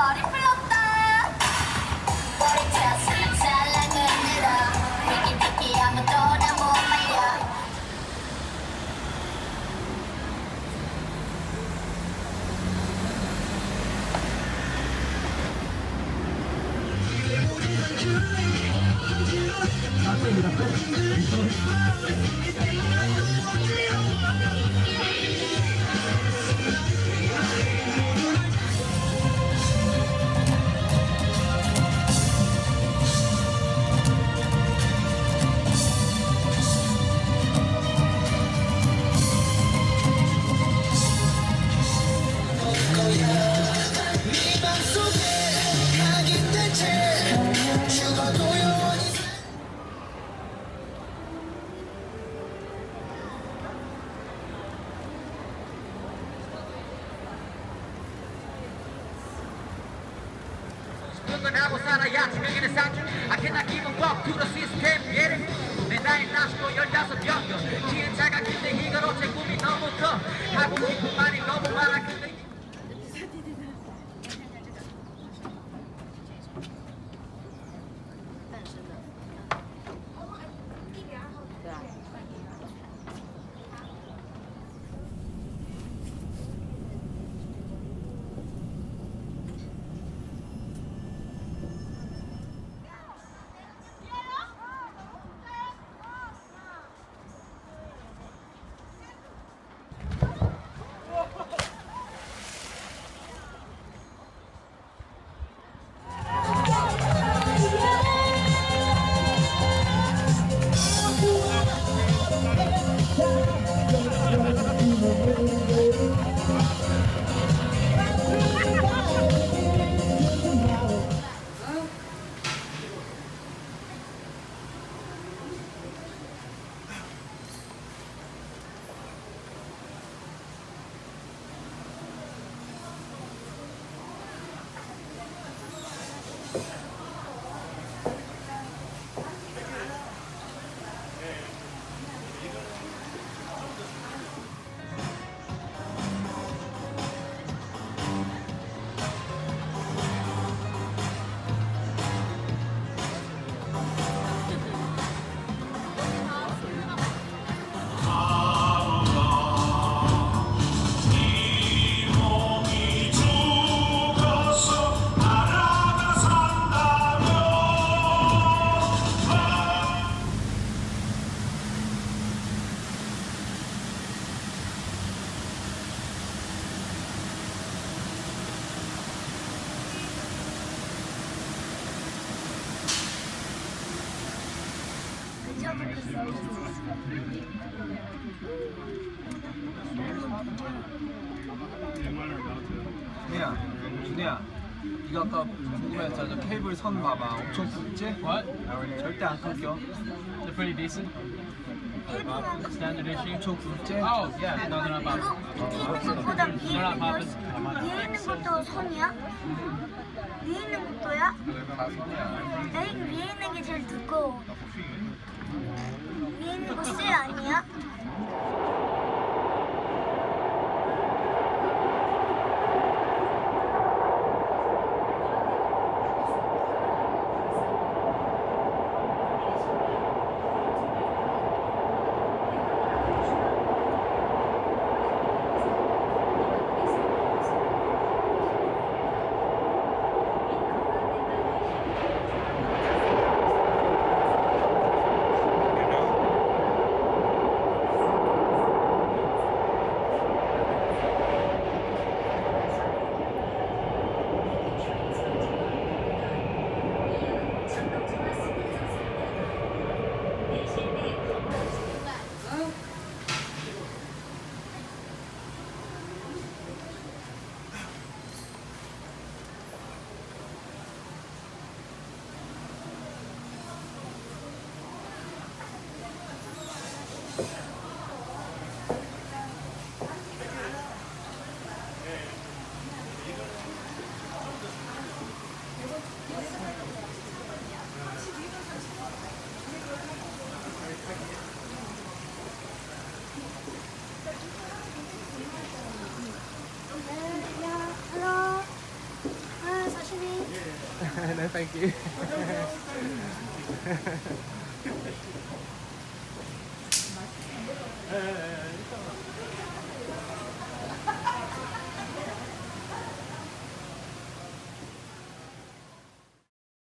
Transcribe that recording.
머리 풀었다. 머리채 살랑살랑 흔들어. 비키비키 아무도 나 못 말려. 하고 살아야 투명인의 상주 I cannot give a fuck to the system yeah. 내 나이 15 기회차가 근데 이걸 어째 꿈이 너무 커 하고 싶은 말이 너무 많아 근데 준혜야, 네가 아까 궁금했잖아. 저 케이블 선 봐봐. 엄청 굵지? What? 절대 안 끊겨. They're pretty decent. Standard issue. 엄청 굵지? Oh, yeah. No, they're not 이거 popping. 밑에 있는 것보다 위에 They're not 있는 거 popping. 위에 있는 것도 선이야? 위에 있는 것도야? 다 선이야. 에이, 위에 있는 게 제일 두꺼워. 위에 있는 거 쇠 아니야? no, thank you.